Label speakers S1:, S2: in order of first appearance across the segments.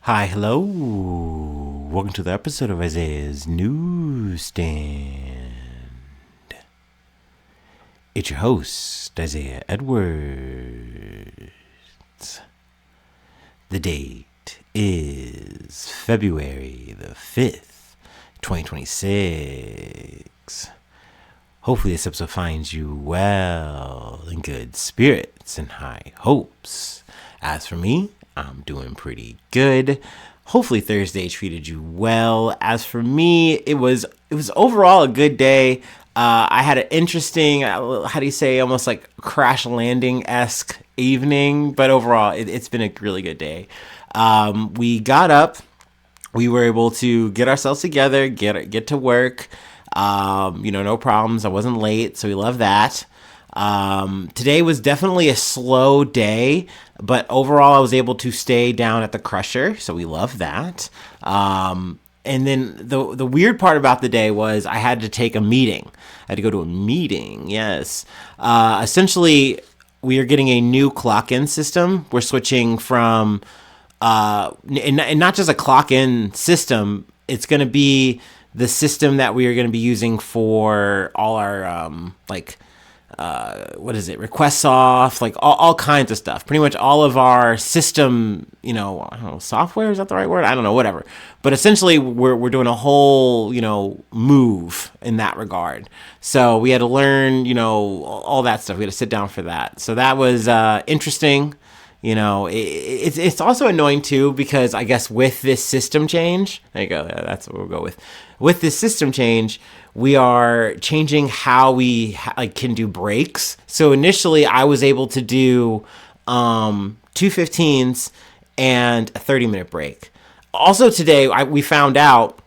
S1: Hi, hello. Welcome to the episode of Isaiah's Newsstand. It's your host, Isaiah Edwards. The date is February the 5th, 2026. Hopefully this episode finds you well, in good spirits and high hopes. As for me, I'm doing pretty good. Hopefully Thursday treated you well. As for me, it was overall a good day. I had an interesting, how do you say, almost like crash landing-esque evening, but overall it's been a really good day. We got up, we were able to get ourselves together, get to work. No problems. I wasn't late, so we love that. Today was definitely a slow day, but overall I was able to stay down at the Crusher, so we love that. And then the weird part about the day was I had to take a meeting. I had to go to a meeting, yes. Essentially, we are getting a new clock-in system. We're switching from, and not just a clock-in system, it's going to be the system that we are going to be using for all our requests off, like all kinds of stuff. Pretty much all of our system, I don't know, software, is that the right word? I don't know, whatever. But essentially we're doing a whole, move in that regard. So we had to learn, all that stuff. We had to sit down for that. So that was interesting. It's also annoying too, because I guess with this system change, there you go, that's what we'll go with. With this system change, we are changing how we can do breaks. So initially I was able to do 2:15s and a 30-minute break. Also today we found out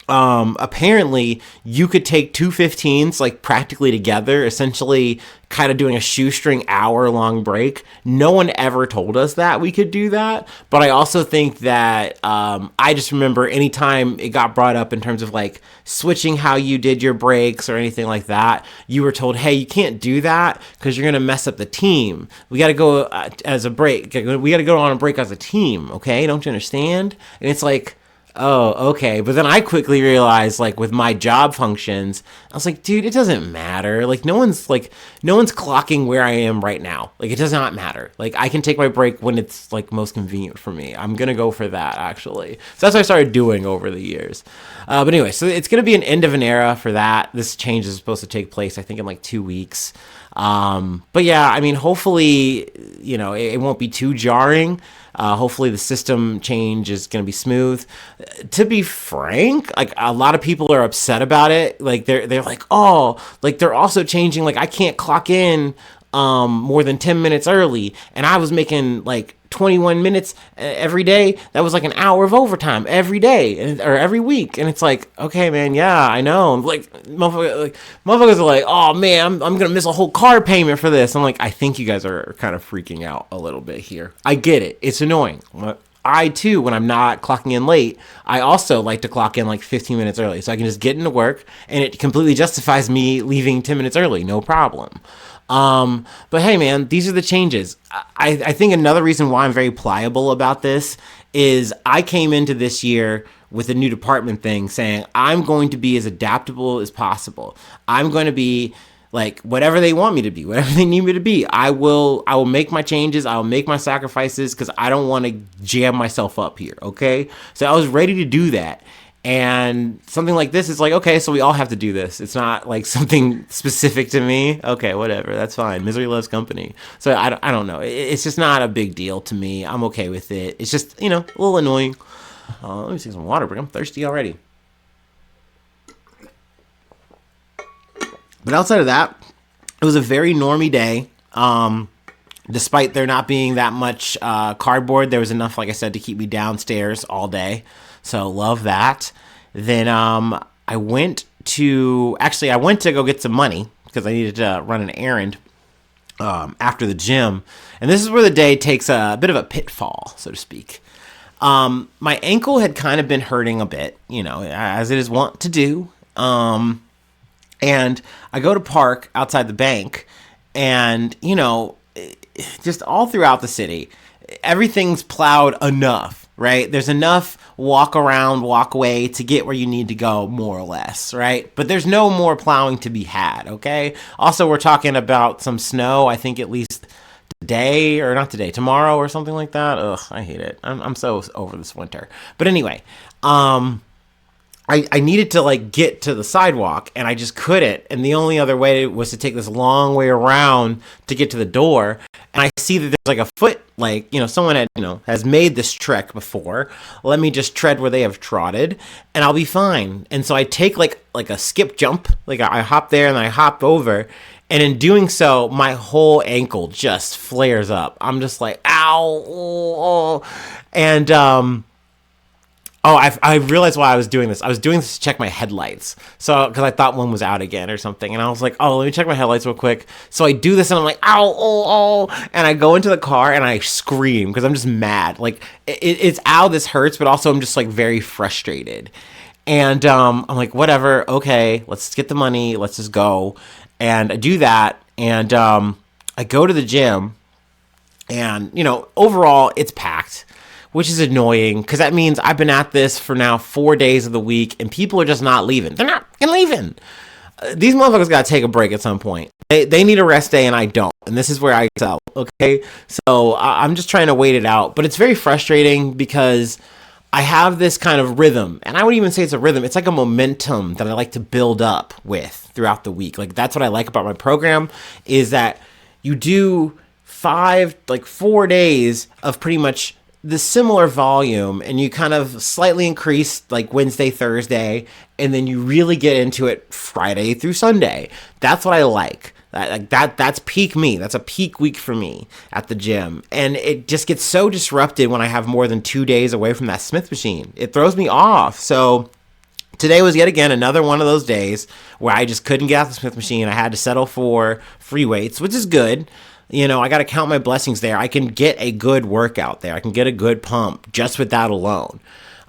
S1: apparently you could take 2:15s like practically together, essentially kind of doing a shoestring hour-long break. No one ever told us that we could do that, but I also think that I just remember anytime it got brought up in terms of like switching how you did your breaks or anything like that, you were told, hey, you can't do that because you're going to mess up the team. We got to go as a break. We got to go on a break as a team, okay? Don't you understand? And it's like, oh, okay. But then I quickly realized, like, with my job functions, I was like, dude, it doesn't matter. Like, no one's clocking where I am right now. Like, it does not matter. Like, I can take my break when it's, like, most convenient for me. I'm going to go for that, actually. So that's what I started doing over the years. But anyway, so it's going to be an end of an era for that. This change is supposed to take place, I think, in, like, 2 weeks. But yeah, I mean, hopefully, it won't be too jarring. Hopefully the system change is going to be smooth. To be frank, like a lot of people are upset about it. Like they're like, oh, like they're also changing. Like I can't clock in more than 10 minutes early, and I was making like 21 minutes every day. That was like an hour of overtime every day or every week. And it's like, okay, man, yeah, I know. Like motherfuckers are like, oh man, I'm going to miss a whole car payment for this. I'm like, I think you guys are kind of freaking out a little bit here. I get it. It's annoying. I too, when I'm not clocking in late, I also like to clock in like 15 minutes early so I can just get into work, and it completely justifies me leaving 10 minutes early. No problem. But hey, man, these are the changes. I think another reason why I'm very pliable about this is I came into this year with a new department thing saying I'm going to be as adaptable as possible. I'm going to be like whatever they want me to be, whatever they need me to be. I will make my changes. I will make my sacrifices because I don't want to jam myself up here. Okay. So I was ready to do that. And something like this is like, okay, so we all have to do this. It's not like something specific to me. Okay, whatever. That's fine. Misery loves company. So I don't know. It's just not a big deal to me. I'm okay with it. It's just, a little annoying. Let me take some water, but I'm thirsty already. But outside of that, it was a very normie day. Despite there not being that much cardboard, there was enough, like I said, to keep me downstairs all day. So love that. Then I went to go get some money because I needed to run an errand after the gym. And this is where the day takes a bit of a pitfall, so to speak. My ankle had kind of been hurting a bit, as it is wont to do. And I go to park outside the bank, and, just all throughout the city, everything's plowed enough right? There's enough walk around, walk away to get where you need to go, more or less, right? But there's no more plowing to be had, okay? Also, we're talking about some snow, I think at least today, or not today, tomorrow or something like that. Ugh, I hate it. I'm so over this winter. But anyway, I needed to like get to the sidewalk and I just couldn't. And the only other way was to take this long way around to get to the door. And I see that there's like a foot, like, someone had, has made this trek before. Let me just tread where they have trotted and I'll be fine. And so I take like a skip jump, like I hop there and I hop over. And in doing so, my whole ankle just flares up. I'm just like, ow. Oh. And, I realized why I was doing this. I was doing this to check my headlights. So, because I thought one was out again or something. And I was like, let me check my headlights real quick. So I do this and I'm like, ow, oh. And I go into the car and I scream because I'm just mad. Like, it's ow, this hurts, but also I'm just like very frustrated. And I'm like, whatever, okay, let's get the money. Let's just go. And I do that. And I go to the gym. And, overall, it's packed, which is annoying because that means I've been at this for now 4 days of the week and people are just not leaving. They're not leaving. These motherfuckers got to take a break at some point. They need a rest day and I don't. And this is where I excel. Okay. So I'm just trying to wait it out, but it's very frustrating because I have this kind of rhythm, and I wouldn't even say it's a rhythm. It's like a momentum that I like to build up with throughout the week. Like that's what I like about my program is that you do 4 days of pretty much the similar volume and you kind of slightly increase like Wednesday, Thursday, and then you really get into it Friday through Sunday. That's what I like. That's peak me. That's a peak week for me at the gym. And it just gets so disrupted when I have more than 2 days away from that Smith machine. It throws me off. So today was yet again another one of those days where I just couldn't get out the Smith machine. I had to settle for free weights, which is good. I got to count my blessings there. I can get a good workout there. I can get a good pump just with that alone.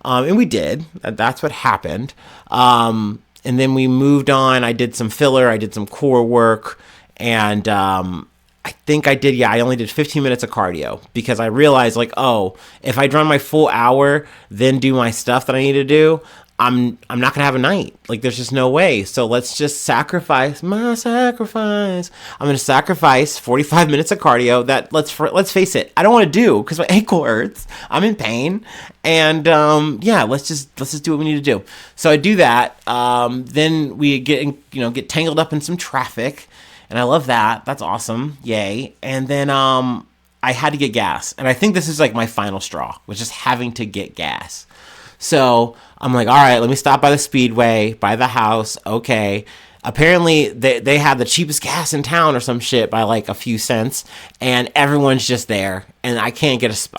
S1: And we did. That's what happened. And then we moved on. I did some filler. I did some core work. And I think I only did 15 minutes of cardio because I realized if I run my full hour, then do my stuff that I need to do, I'm not going to have a night. Like, there's just no way. So let's just sacrifice my sacrifice. I'm going to sacrifice 45 minutes of cardio that, let's face it, I don't want to do because my ankle hurts. I'm in pain. And, let's just do what we need to do. So I do that. Then we get tangled up in some traffic. And I love that. That's awesome. Yay. And then I had to get gas. And I think this is like my final straw, was just having to get gas. So I'm like, all right, let me stop by the Speedway, by the house. Okay. Apparently they have the cheapest gas in town or some shit by like a few cents, and everyone's just there, and I can't get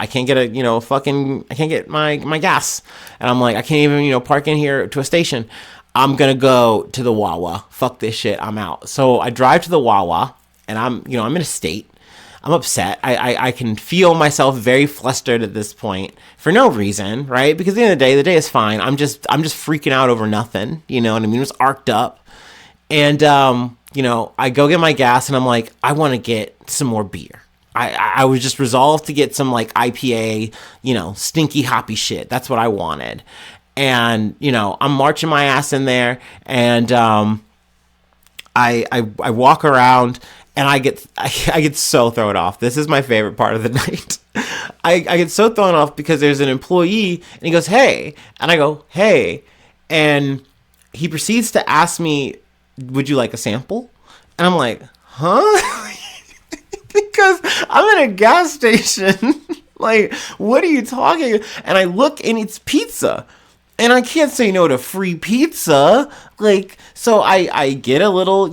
S1: my gas. And I'm like, I can't even, park in here to a station. I'm going to go to the Wawa. Fuck this shit. I'm out. So I drive to the Wawa, and I'm in a state. I'm upset. I can feel myself very flustered at this point for no reason, right? Because at the end of the day is fine. I'm just freaking out over nothing. You know what I mean? It was arced up. And, I go get my gas and I'm like, I want to get some more beer. I was just resolved to get some like IPA, stinky hoppy shit. That's what I wanted. And, I'm marching my ass in there and, I walk around and I get so thrown off. This is my favorite part of the night. I get so thrown off because there's an employee and he goes, hey, and I go, hey, and he proceeds to ask me, would you like a sample? And I'm like, huh? Because I'm in a gas station. Like, what are you talking? And I look and it's pizza. And I can't say no to free pizza. Like, so I get a little,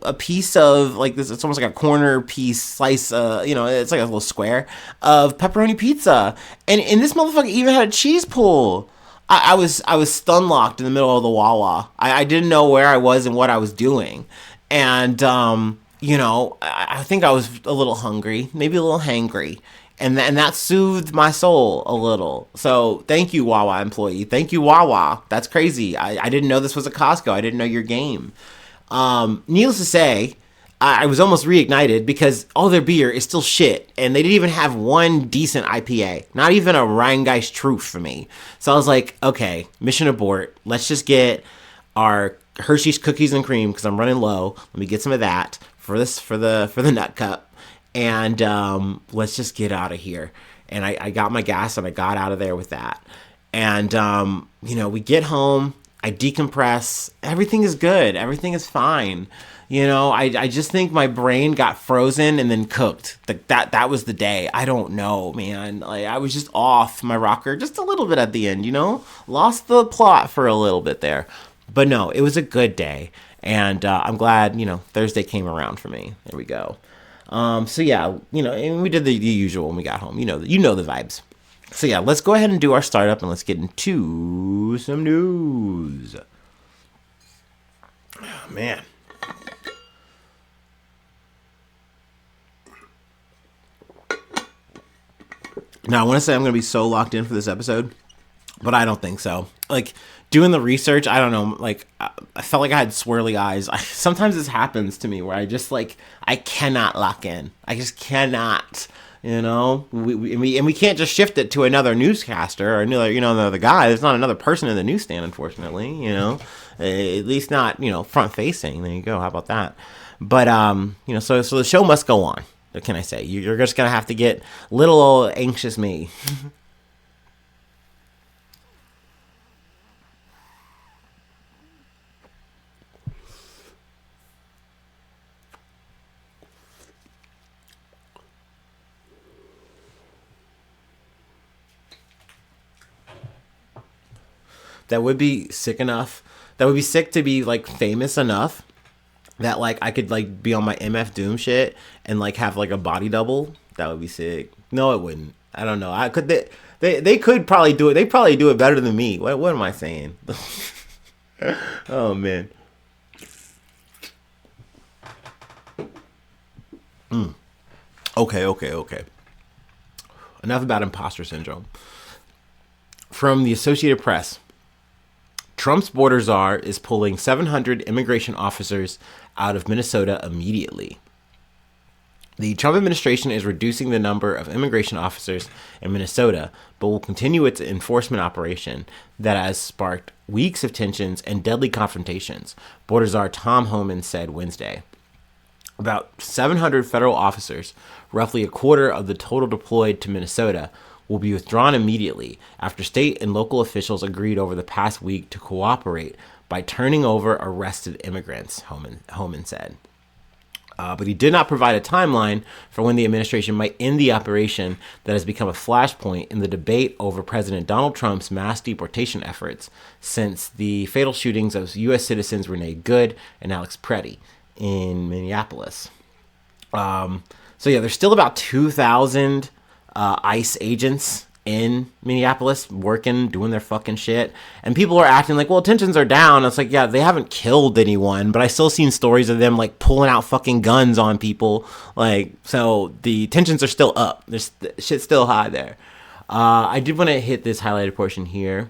S1: a piece of like this. It's almost like a corner piece slice, it's like a little square of pepperoni pizza. And this motherfucker even had a cheese pull. I was stun locked in the middle of the Wawa. I didn't know where I was and what I was doing. And, I think I was a little hungry, maybe a little hangry. And that soothed my soul a little. So thank you, Wawa employee. Thank you, Wawa. That's crazy. I didn't know this was a Costco. I didn't know your game. Needless to say, I was almost reignited because all their beer is still shit, and they didn't even have one decent IPA, not even a Rheingeist Truth for me. So I was like, okay, mission abort. Let's just get our Hershey's cookies and cream because I'm running low. Let me get some of that for the nut cup, and let's just get out of here. And I got my gas and I got out of there with that. And we get home. I decompress. Everything is good. Everything is fine. I just think my brain got frozen and then cooked. That was the day. I don't know, man. Like, I was just off my rocker just a little bit at the end, Lost the plot for a little bit there. But no, it was a good day. And I'm glad, Thursday came around for me. There we go. So yeah, and we did the usual when we got home. You know the vibes. So yeah, let's go ahead and do our startup and let's get into some news. Oh, man. Now, I want to say I'm going to be so locked in for this episode, but I don't think so. Like, doing the research, I don't know, like, I felt like I had swirly eyes. Sometimes this happens to me where I just, like, I cannot lock in. I just cannot, we can't just shift it to another newscaster or another guy. There's not another person in the newsstand, unfortunately, at least not, front facing. There you go. How about that? But, so the show must go on. What can I say? You're just going to have to get little old anxious me. That would be sick enough. That would be sick to be, like, famous enough that, like, I could, like, be on my MF Doom shit and, like, have, like, a body double. That would be sick. No, it wouldn't. I don't know. They could probably do it. They probably do it better than me. What am I saying? Oh, man. Okay. Enough about imposter syndrome. From the Associated Press. Trump's border czar is pulling 700 immigration officers out of Minnesota immediately. The Trump administration is reducing the number of immigration officers in Minnesota, but will continue its enforcement operation that has sparked weeks of tensions and deadly confrontations, border czar Tom Homan said Wednesday. About 700 federal officers, roughly a quarter of the total deployed to Minnesota, will be withdrawn immediately after state and local officials agreed over the past week to cooperate by turning over arrested immigrants, Homan said. But he did not provide a timeline for when the administration might end the operation that has become a flashpoint in the debate over President Donald Trump's mass deportation efforts since the fatal shootings of U.S. citizens Renee Good and Alex Preddy in Minneapolis. So yeah, there's still about 2,000 ICE agents in Minneapolis working, doing their fucking shit. And people are acting like, well, tensions are down. It's like, yeah, they haven't killed anyone, but I still seen stories of them like pulling out fucking guns on people. Like, so the tensions are still up. There's shit's still high there. I did want to hit this highlighted portion here.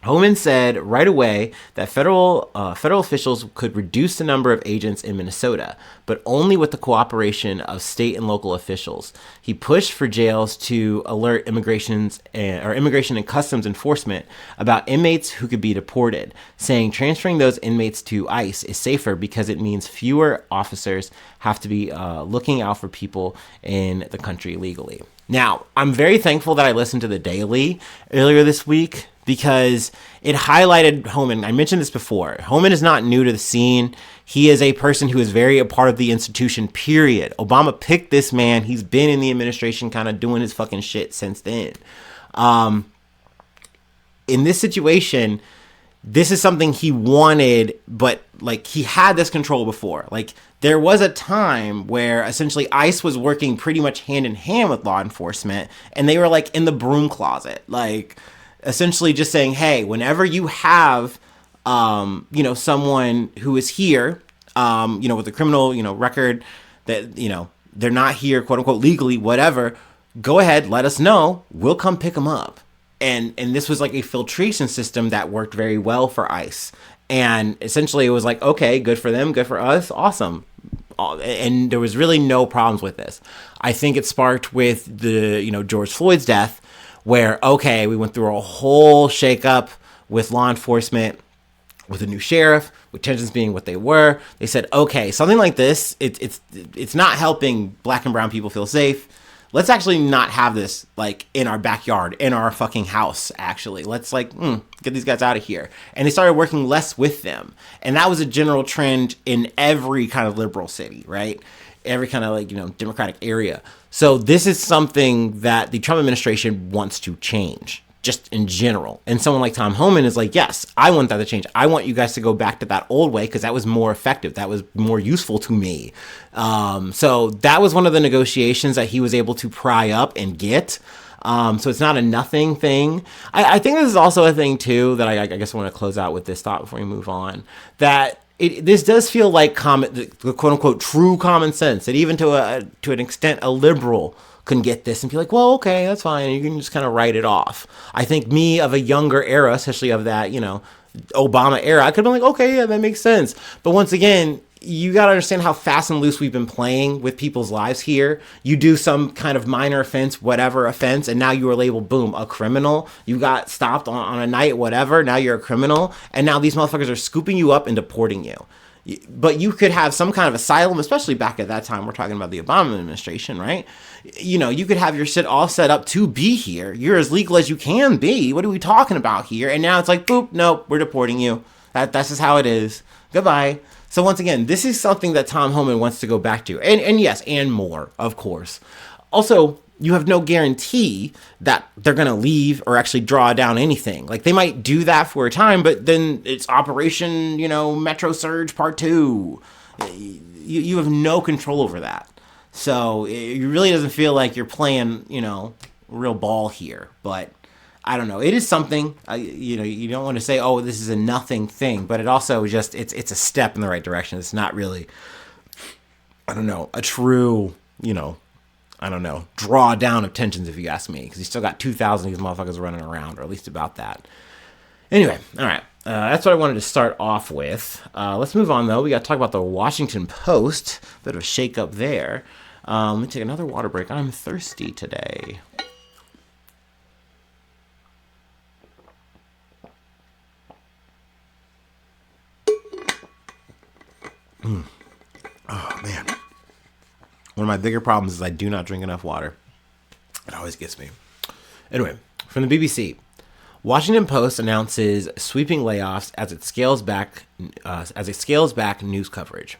S1: Homan said right away that federal officials could reduce the number of agents in Minnesota, but only with the cooperation of state and local officials. He pushed for jails to alert immigration and customs enforcement about inmates who could be deported, saying transferring those inmates to ICE is safer because it means fewer officers have to be looking out for people in the country legally. Now, I'm very thankful that I listened to The Daily earlier this week, because it highlighted Homan. I mentioned this before. Homan is not new to the scene. He is a person who is very a part of the institution, period. Obama picked this man. He's been in the administration kind of doing his fucking shit since then. In this situation, this is something he wanted, but like he had this control before. Like there was a time where essentially ICE was working pretty much hand in hand with law enforcement, and they were like in the broom closet. Like, essentially just saying, hey, whenever you have, someone who is here, with a criminal, record that, they're not here, quote unquote, legally, whatever, go ahead, let us know. We'll come pick them up. And this was like a filtration system that worked very well for ICE. And essentially it was like, okay, good for them, good for us. Awesome. and there was really no problems with this. I think it sparked with the, George Floyd's death, where, okay, we went through a whole shakeup with law enforcement, with a new sheriff, with tensions being what they were. They said, okay, something like this, it's not helping black and brown people feel safe. Let's actually not have this like in our backyard, in our fucking house, actually. Let's get these guys out of here. And they started working less with them. And that was a general trend in every kind of liberal city, right? Every kind of Democratic area. So this is something that the Trump administration wants to change, just in general. And someone like Tom Homan is like, yes, I want that to change. I want you guys to go back to that old way because that was more effective. That was more useful to me. So that was one of the negotiations that he was able to pry up and get. So it's not a nothing thing. I think this is also a thing, too, that I guess I want to close out with this thought before we move on, that this does feel like the quote unquote true common sense, that even to an extent a liberal can get this and be like, well, okay, that's fine. You can just kind of write it off. I think me of a younger era, especially of that, Obama era, I could have been like, okay, yeah, that makes sense. But once again, you got to understand how fast and loose we've been playing with people's lives here. You do some kind of minor offense, whatever offense, and now you are labeled, boom, a criminal. You got stopped on a night, whatever. Now you're a criminal. And now these motherfuckers are scooping you up and deporting you. But you could have some kind of asylum, especially back at that time. We're talking about the Obama administration, right? You could have your shit all set up to be here. You're as legal as you can be. What are we talking about here? And now it's like, boop, nope, we're deporting you. That's just how it is. Goodbye. So once again, this is something that Tom Homan wants to go back to. And yes, and more, of course. Also, you have no guarantee that they're going to leave or actually draw down anything. Like, they might do that for a time, but then it's Operation, Metro Surge Part 2. You have no control over that. So it really doesn't feel like you're playing, real ball here. But I don't know. It is something, you don't want to say, oh, this is a nothing thing. But it also just, it's a step in the right direction. It's not really, a true, draw down of tensions, if you ask me. Because you still got 2,000 of these motherfuckers running around, or at least about that. Anyway, all right. That's what I wanted to start off with. Let's move on, though. We got to talk about the Washington Post. Bit of a shake-up there. Let me take another water break. I'm thirsty today. Oh, man. One of my bigger problems is I do not drink enough water. It always gets me. Anyway, from the BBC, Washington Post announces sweeping layoffs as it scales back news coverage.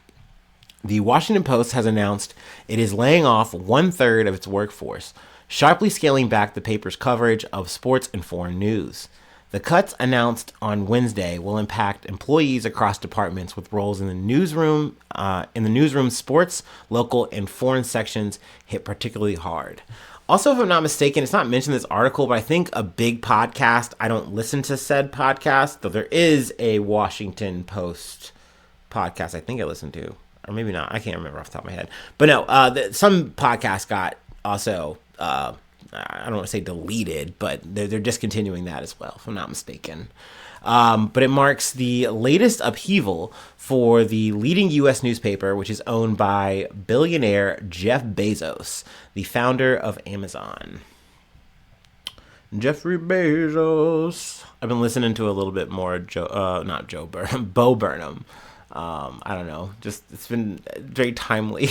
S1: The Washington Post has announced it is laying off 1/3 of its workforce, sharply scaling back the paper's coverage of sports and foreign news. The cuts announced on Wednesday will impact employees across departments with roles in the newsroom. Sports, local, and foreign sections hit particularly hard. Also, if I'm not mistaken, it's not mentioned in this article, but I think a big podcast, I don't listen to said podcast, though there is a Washington Post podcast I think I listen to, or maybe not. I can't remember off the top of my head. But no, some podcast got also, I don't want to say deleted, but they're discontinuing that as well, if I'm not mistaken. But it marks the latest upheaval for the leading U.S. newspaper, which is owned by billionaire Jeff Bezos, the founder of Amazon. Jeffrey Bezos. I've been listening to a little bit more Bo Burnham. I don't know. Just, it's been very timely.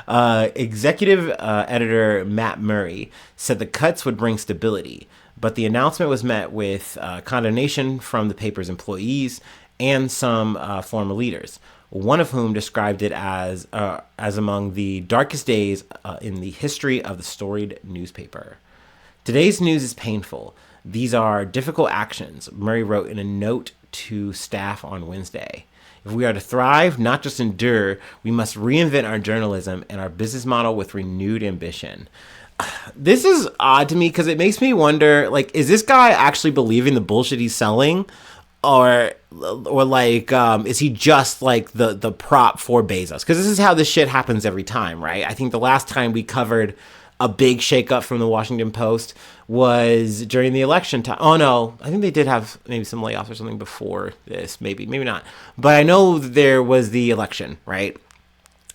S1: Executive editor Matt Murray said the cuts would bring stability, but the announcement was met with condemnation from the paper's employees and some former leaders, one of whom described it as among the darkest days in the history of the storied newspaper. Today's news is painful. These are difficult actions, Murray wrote in a note to staff on Wednesday. If we are to thrive, not just endure, we must reinvent our journalism and our business model with renewed ambition. This is odd to me because it makes me wonder, like, is this guy actually believing the bullshit he's selling? Or is he just like the prop for Bezos? Because this is how this shit happens every time, right? I think the last time we covered a big shakeup from the Washington Post was during the election time. Oh no, I think they did have maybe some layoffs or something before this, maybe not. But I know there was the election, right?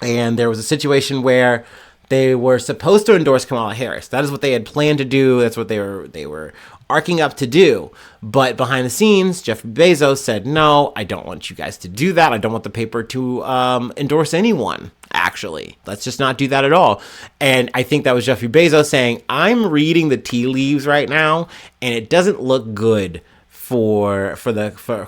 S1: And there was a situation where they were supposed to endorse Kamala Harris. That is what they had planned to do. That's what they were arcing up to do. But behind the scenes, Jeff Bezos said, no, I don't want you guys to do that. I don't want the paper to endorse anyone, actually. Let's just not do that at all. And I think that was Jeffrey Bezos saying, I'm reading the tea leaves right now, and it doesn't look good for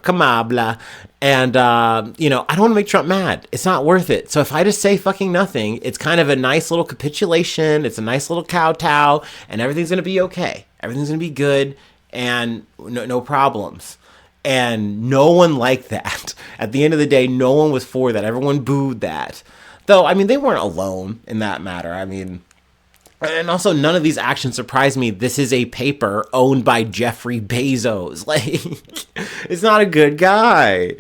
S1: Kamala, and I don't want to make Trump mad. It's not worth it. So if I just say fucking nothing, it's kind of a nice little capitulation. It's a nice little kowtow, and everything's gonna be okay. Everything's gonna be good, and no problems. And no one liked that. At the end of the day, no one was for that. Everyone booed that. Though, I mean, they weren't alone in that matter. I mean, and also, none of these actions surprise me. This is a paper owned by Jeffrey Bezos. Like, it's not a good guy.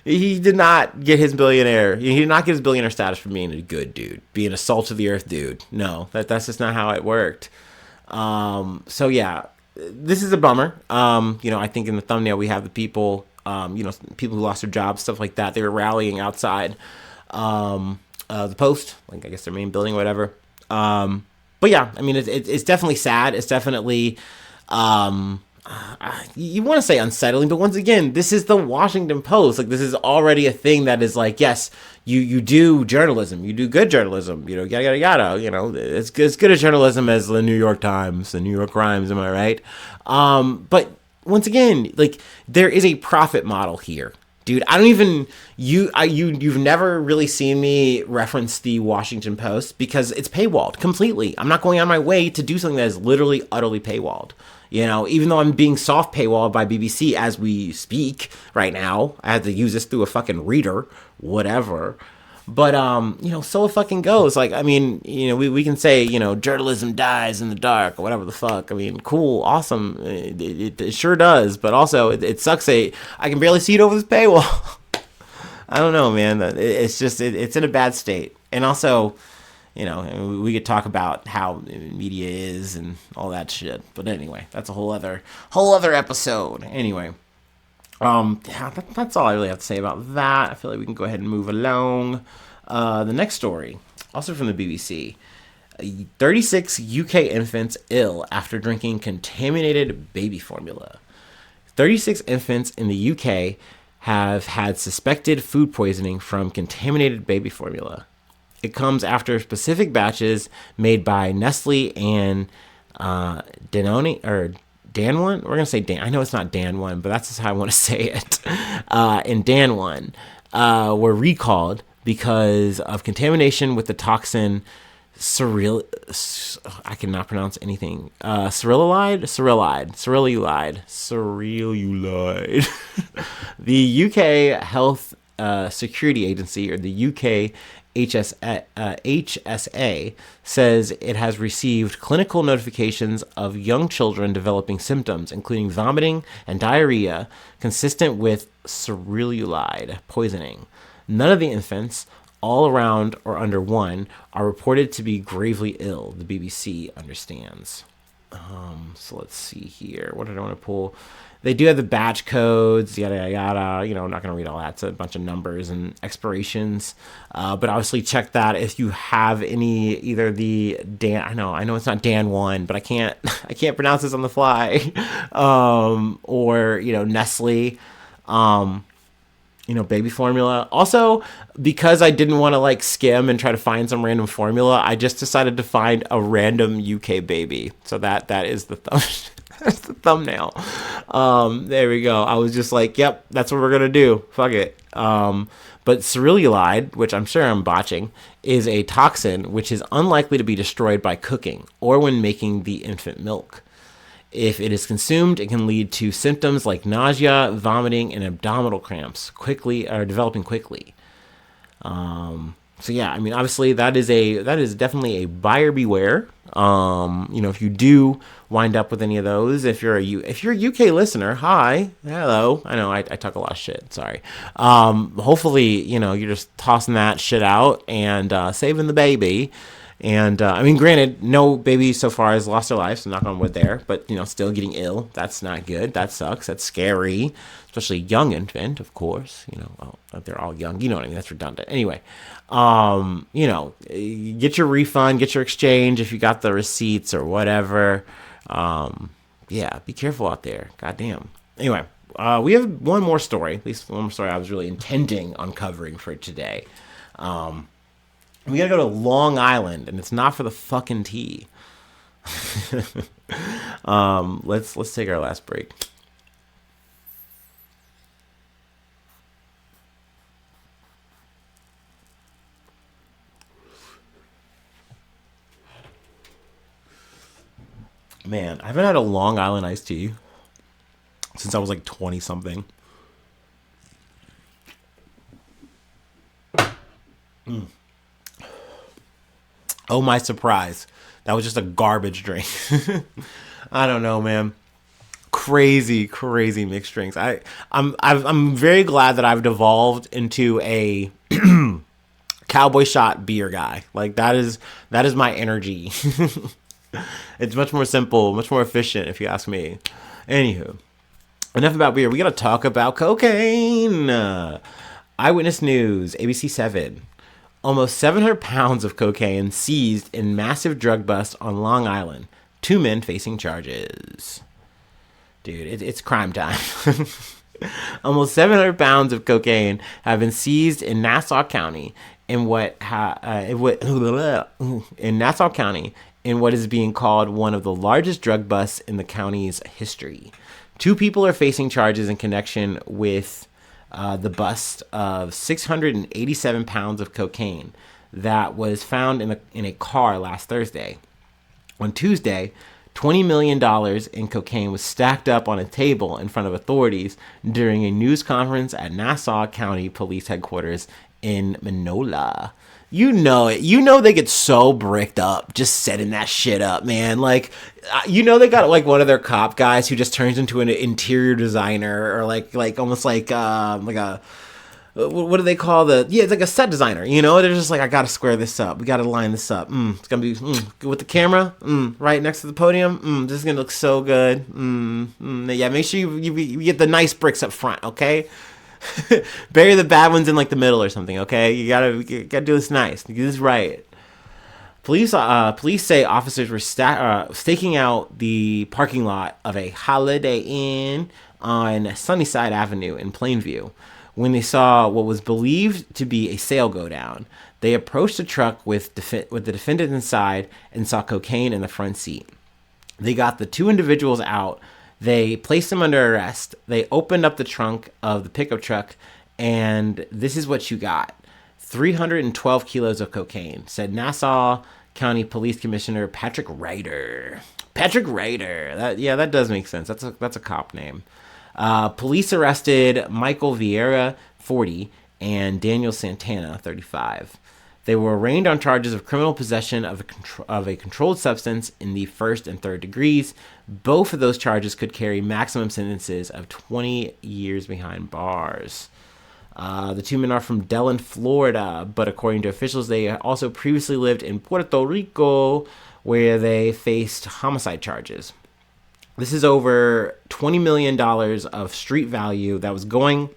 S1: He did not get his billionaire. He did not get his billionaire status from being a good dude, being a salt of the earth dude. No, that's just not how it worked. So yeah, this is a bummer. I think in the thumbnail we have the people, people who lost their jobs, stuff like that. They were rallying outside the Post, like I guess their main building, or whatever. But yeah, I mean, it's definitely sad. It's definitely, you want to say unsettling, but once again, this is the Washington Post. Like, this is already a thing that is like, yes, you do journalism, you do good journalism, yada, yada, yada, it's as good a journalism as the New York Times, the New York Crimes, am I right? But once again, like, there is a profit model here. Dude, I don't even, you've never really seen me reference the Washington Post because it's paywalled completely. I'm not going on my way to do something that is literally, utterly paywalled. Even though I'm being soft paywalled by BBC as we speak right now, I had to use this through a fucking reader, whatever. But, so it fucking goes. Like, I mean, we can say, journalism dies in the dark or whatever the fuck. I mean, cool, awesome. It sure does. But also, it sucks. I can barely see it over this paywall. I don't know, man. It's just, it's in a bad state. And also, we could talk about how media is and all that shit. But anyway, that's a whole other episode. Anyway. That's all I really have to say about that. I feel like we can go ahead and move along. The next story, also from the BBC. 36 UK infants ill after drinking contaminated baby formula. 36 infants in the UK have had suspected food poisoning from contaminated baby formula. It comes after specific batches made by Nestle and Danone, or Dan1? We're going to say Dan. I know it's not Dan1, but that's just how I want to say it. And Dan1 were recalled because of contamination with the toxin I cannot pronounce anything. Cerulide. The UK Health Security Agency, or the UK HSA, says it has received clinical notifications of young children developing symptoms, including vomiting and diarrhea, consistent with cerulide poisoning. None of the infants, all around or under 1, are reported to be gravely ill, the BBC understands. So let's see here. What did I want to pull? They do have the batch codes, yada, yada, yada. I'm not going to read all that. It's a bunch of numbers and expirations. But obviously check that if you have any, either the Dan, I know it's not Dan1, but I can't pronounce this on the fly. Or, Nestle, baby formula. Also, because I didn't want to skim and try to find some random formula, I just decided to find a random UK baby. So that is the that's the thumbnail. There we go. I was just like, yep, that's what we're going to do. Fuck it. But cerulide, which I'm sure I'm botching, is a toxin which is unlikely to be destroyed by cooking or when making the infant milk. If it is consumed, it can lead to symptoms like nausea, vomiting, and abdominal cramps developing quickly. So yeah, I mean, obviously that is definitely a buyer beware. If you do wind up with any of those, if you're a UK listener, hi, hello. I know I talk a lot of shit. Sorry. Hopefully, you're just tossing that shit out and saving the baby. And I mean, granted, no baby so far has lost their life, so knock on wood there. But still getting ill. That's not good. That sucks. That's scary, especially young infant, of course. Well, they're all young. You know what I mean? That's redundant. Anyway, get your refund, get your exchange if you got the receipts or whatever. Yeah, be careful out there. Goddamn. Anyway, we have one more story. At least one more story I was really intending on covering for today. We gotta go to Long Island, and it's not for the fucking tea. Let's take our last break. Man, I haven't had a Long Island iced tea since I was like 20 something. Oh, my surprise. That was just a garbage drink. I don't know, man. Crazy, crazy mixed drinks. I'm very glad that I've devolved into a cowboy shot beer guy. Like that is my energy. It's much more simple, much more efficient, if you ask me. Anywho, enough about beer. We gotta talk about cocaine. Eyewitness News, ABC7. Almost 700 pounds of cocaine seized in massive drug bust on Long Island. 2 men facing charges. Dude, it's crime time. Almost 700 pounds of cocaine have been seized in Nassau County in Nassau County in what is being called one of the largest drug busts in the county's history. 2 people are facing charges in connection with the bust of 687 pounds of cocaine that was found in a car last Thursday. On Tuesday, $20 million in cocaine was stacked up on a table in front of authorities during a news conference at Nassau County Police Headquarters in Minola. You know it. They get so bricked up just setting that shit up, man. Like, they got like one of their cop guys who just turns into an interior designer or like almost like a what do they call it's like a set designer. They're just like, I gotta square this up. We gotta line this up. It's gonna be with the camera right next to the podium. This is gonna look so good. Yeah, make sure you get the nice bricks up front, okay? Bury the bad ones in like the middle or something, okay? You gotta do this nice. Do this right. Police say officers were staking out the parking lot of a Holiday Inn on Sunnyside Avenue in Plainview when they saw what was believed to be a sale go down. They approached a truck with the defendant inside and saw cocaine in the front seat. They got the 2 individuals out. They placed them under arrest. They opened up the trunk of the pickup truck, and this is what you got. 312 kilos of cocaine, said Nassau County Police Commissioner Patrick Ryder. Patrick Ryder. That does make sense. That's a cop name. Police arrested Michael Vieira, 40, and Daniel Santana, 35. They were arraigned on charges of criminal possession of a controlled substance in the 1st and 3rd degrees. Both of those charges could carry maximum sentences of 20 years behind bars. The 2 men are from Delaware, Florida, but according to officials, they also previously lived in Puerto Rico, where they faced homicide charges. This is over $20 million of street value that was going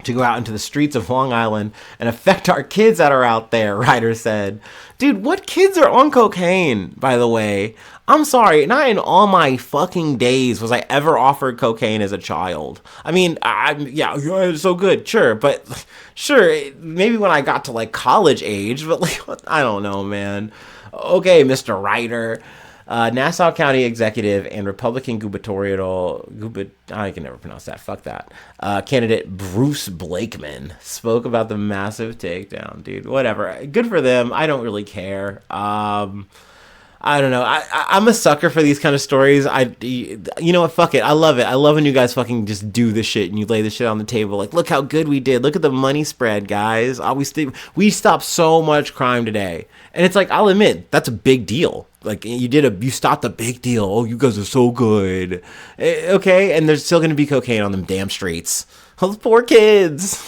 S1: to go out into the streets of Long Island and affect our kids that are out there, Ryder said. Dude, what kids are on cocaine, by the way? I'm sorry, not in all my fucking days was I ever offered cocaine as a child. I mean, it's so good, sure, but sure, maybe when I got to like college age, but like, I don't know, man. Okay, Mr. Ryder. Nassau County Executive and Republican gubernatorial, I can never pronounce that, fuck that, candidate Bruce Blakeman spoke about the massive takedown, dude. Whatever. Good for them. I don't really care. I don't know. I'm a sucker for these kind of stories. You know what? Fuck it. I love it. I love when you guys fucking just do this shit and you lay this shit on the table. Like, look how good we did. Look at the money spread, guys. We stopped so much crime today. And it's like, I'll admit, that's a big deal. Like, you stopped a big deal. Oh, you guys are so good. Okay? And there's still going to be cocaine on them damn streets. Those poor kids.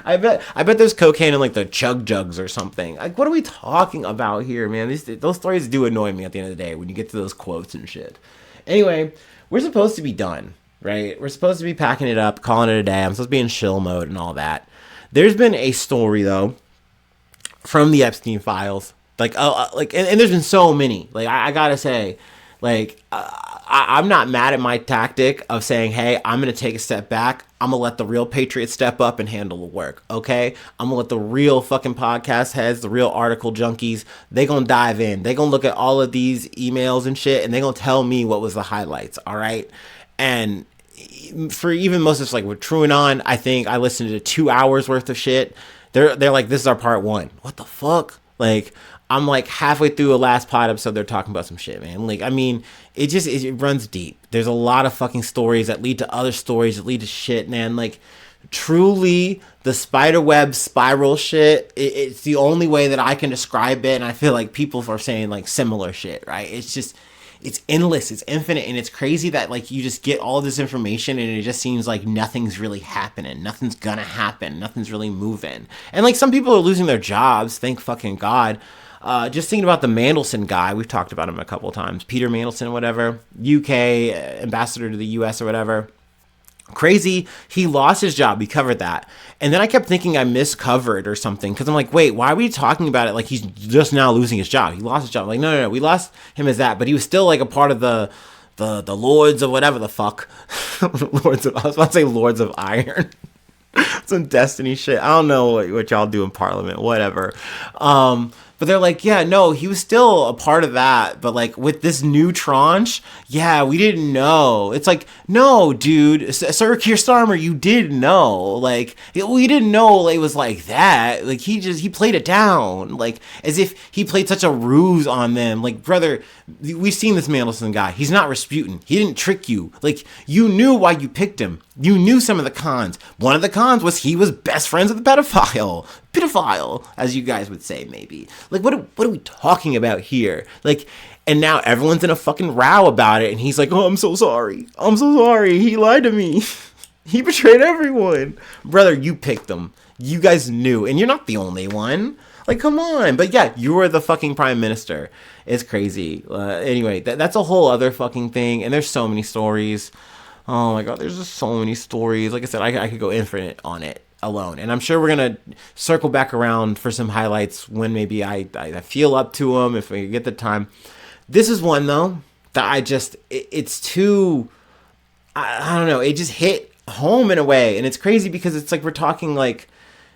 S1: I bet there's cocaine in like the chug jugs or something. Like, what are we talking about here, man? Those stories do annoy me at the end of the day when you get to those quotes and shit. Anyway, we're supposed to be done, right? We're supposed to be packing it up, calling it a day. I'm supposed to be in chill mode and all that. There's been a story though from the Epstein files, and there's been so many. Like, I gotta say, like, I'm not mad at my tactic of saying, hey, I'm going to take a step back. I'm going to let the real patriots step up and handle the work, okay? I'm going to let the real fucking podcast heads, the real article junkies, they going to dive in. They going to look at all of these emails and shit, and they going to tell me what was the highlights, all right? And for even most of us, like with TrueAnon, I think I listened to 2 hours worth of shit. They're like, this is our part one. What the fuck? Like, I'm like halfway through a last pod episode, they're talking about some shit, man. Like, I mean, it runs deep. There's a lot of fucking stories that lead to other stories that lead to shit, man. Like, truly, the spiderweb spiral shit, it's the only way that I can describe it. And I feel like people are saying like similar shit, right? It's just, it's endless, it's infinite, and it's crazy that like you just get all this information and it just seems like nothing's really happening, nothing's gonna happen, nothing's really moving. And like some people are losing their jobs, thank fucking God. Just thinking about the Mandelson guy, we've talked about him a couple of times, Peter Mandelson, whatever, UK ambassador to the US or whatever. Crazy, he lost his job. We covered that. And then I kept thinking I miscovered or something because I'm like, wait, why are we talking about it like he's just now losing his job? He lost his job. I'm like, no, we lost him as that, but he was still like a part of the Lords of whatever the fuck. I was about to say Lords of Iron. Some Destiny shit. I don't know what y'all do in Parliament, whatever. But they're like, yeah, no, he was still a part of that. But like with this new tranche, yeah, we didn't know. It's like, no, dude, Sir Keir Starmer, you did know. Like, we didn't know it was like that. Like, he played it down. Like, as if he played such a ruse on them. Like, brother, we've seen this Mandelson guy. He's not Rasputin. He didn't trick you. Like, you knew why you picked him. You knew some of the cons. One of the cons was he was best friends with a pedophile, as you guys would say, maybe. Like, what are we talking about here? Like, and now everyone's in a fucking row about it, and he's like, oh, I'm so sorry. He lied to me. He betrayed everyone. Brother, you picked him. You guys knew, and you're not the only one. Like, come on. But yeah, you were the fucking prime minister. It's crazy. Anyway, that's a whole other fucking thing, and there's so many stories. Oh my God, there's just so many stories. Like I said, I could go infinite on it alone. And I'm sure we're going to circle back around for some highlights when maybe I feel up to them, if we get the time. This is one, though, that it's too, I don't know, it just hit home in a way. And it's crazy because it's like we're talking like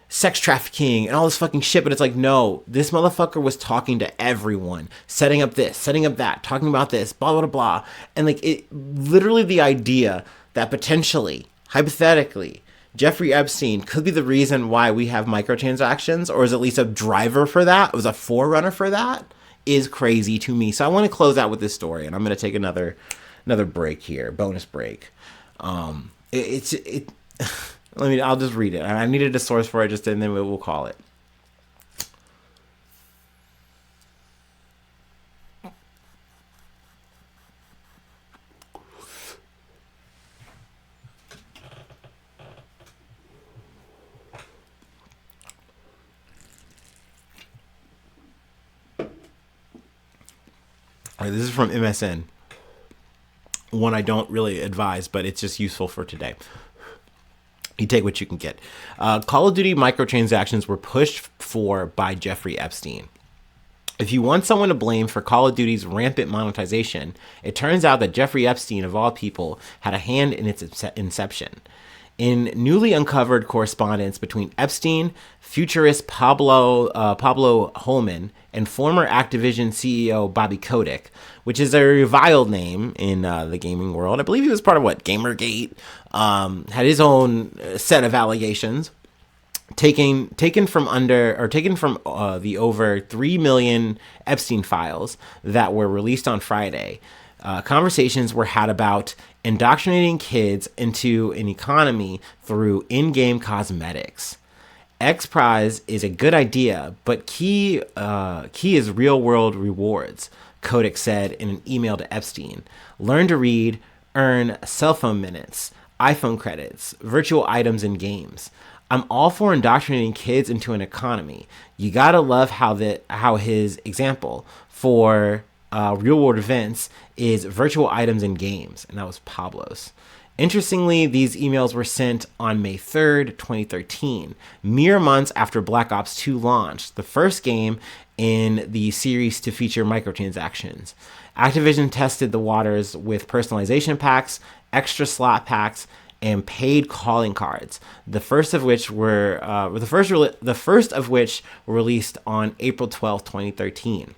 S1: sex trafficking and all this fucking shit, but it's like, no, this motherfucker was talking to everyone, setting up this, setting up that, talking about this, blah, blah, blah. And like, it literally, the idea that potentially, hypothetically, Jeffrey Epstein could be the reason why we have microtransactions, or is at least a driver for that, was a forerunner for that, is crazy to me. So I want to close out with this story, and I'm going to take another break here, bonus break. I'll just read it. I needed a source for it, and then we'll call it. This is from MSN. One I don't really advise, but it's just useful for today. You take what you can get. Call of Duty microtransactions were pushed for by Jeffrey Epstein. If you want someone to blame for Call of Duty's rampant monetization, it turns out that Jeffrey Epstein, of all people, had a hand in its inception. In newly uncovered correspondence between Epstein, futurist Pablo Holman, and former Activision CEO Bobby Kotick, which is a reviled name in the gaming world. I believe he was part of Gamergate, had his own set of allegations, taken from the over 3 million Epstein files that were released on Friday. Conversations were had about indoctrinating kids into an economy through in-game cosmetics. X Prize is a good idea, but key is real-world rewards, Kotick said in an email to Epstein. Learn to read, earn cell phone minutes, iPhone credits, virtual items in games. I'm all for indoctrinating kids into an economy. You gotta love how his example for real world events is virtual items in games, and that was Pablo's. Interestingly, these emails were sent on May 3rd, 2013, mere months after Black Ops 2 launched, the first game in the series to feature microtransactions. Activision tested the waters with personalization packs, extra slot packs, and paid calling cards. The first of which were released on April 12th, 2013.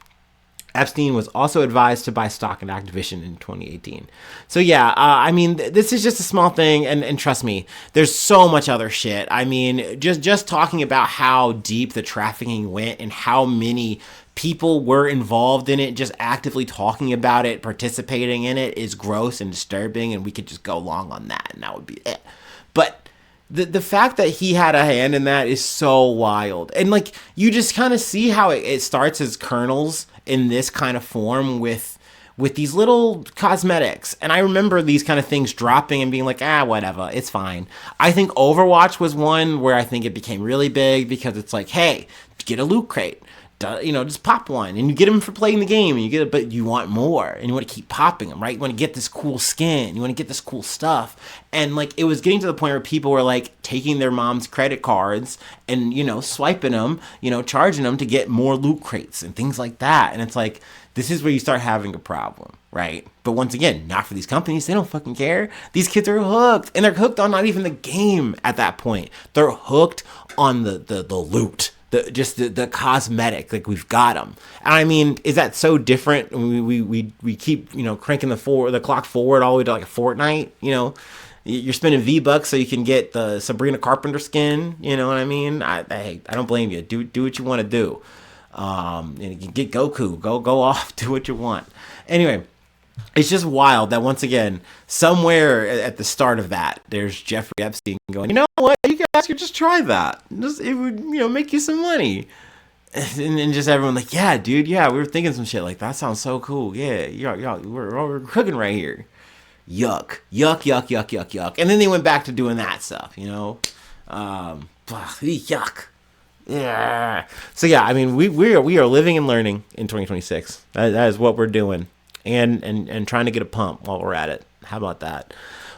S1: Epstein was also advised to buy stock in Activision in 2018. So yeah, I mean, this is just a small thing, and trust me, there's so much other shit. I mean, just talking about how deep the trafficking went and how many people were involved in it, just actively talking about it, participating in it, is gross and disturbing, and we could just go long on that, and that would be it. But the fact that he had a hand in that is so wild. And like, you just kind of see how it starts as kernels in this kind of form with these little cosmetics. And I remember these kind of things dropping and being like, whatever, it's fine. I think Overwatch was one where I think it became really big because it's like, hey, get a loot crate. Just pop one, and you get them for playing the game, and you get it, but you want more, and you want to keep popping them, right? You want to get this cool skin, you want to get this cool stuff, and like, it was getting to the point where people were like taking their mom's credit cards and, swiping them, charging them to get more loot crates and things like that, and it's like, this is where you start having a problem, right? But once again, not for these companies. They don't fucking care. These kids are hooked, and they're hooked on not even the game at that point. They're hooked on the loot. The cosmetic, like, we've got them. And I mean, is that so different? We keep, cranking the clock forward all the way to like a Fortnite, you're spending V-Bucks so you can get the Sabrina Carpenter skin, you know what I mean? I don't blame you. Do what you want to do. And get Goku, go off, do what you want. Anyway, it's just wild that once again, somewhere at the start of that, there's Jeffrey Epstein going, you know what, you guys could just try that. It would, make you some money. And just everyone like, yeah, dude, yeah, we were thinking some shit like that sounds so cool. Yeah, we're cooking right here. Yuck. And then they went back to doing that stuff, yuck. Yeah. So yeah, I mean, we are living and learning in 2026. That is what we're doing. And trying to get a pump while we're at it. How about that?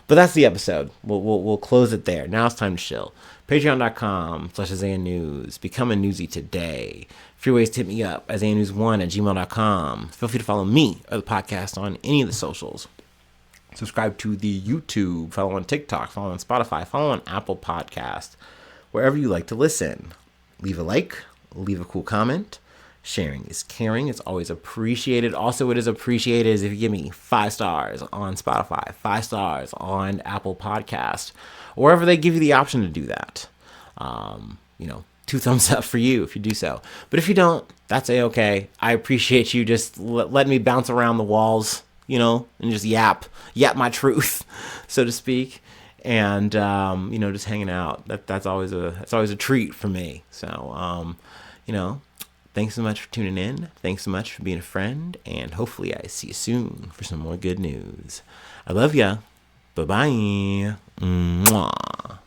S1: But that's the episode. We'll close it there. Now it's time to chill. Patreon.com/Isaiah News. Become a newsie today. Free ways to hit me up, IsaiahNews1@gmail.com. Feel free to follow me or the podcast on any of the socials. Subscribe to the YouTube. Follow on TikTok. Follow on Spotify. Follow on Apple Podcast. Wherever you like to listen. Leave a like. Leave a cool comment. Sharing is caring. It's always appreciated. Also, it is appreciated if you give me 5 stars on Spotify, 5 stars on Apple Podcast, or wherever they give you the option to do that. 2 thumbs up for you if you do so. But if you don't, that's a-okay. I appreciate you just letting me bounce around the walls, and just yap my truth, so to speak. And, just hanging out. That's always a treat for me. So, thanks so much for tuning in. Thanks so much for being a friend. And hopefully I see you soon for some more good news. I love ya. Bye-bye. Mwah.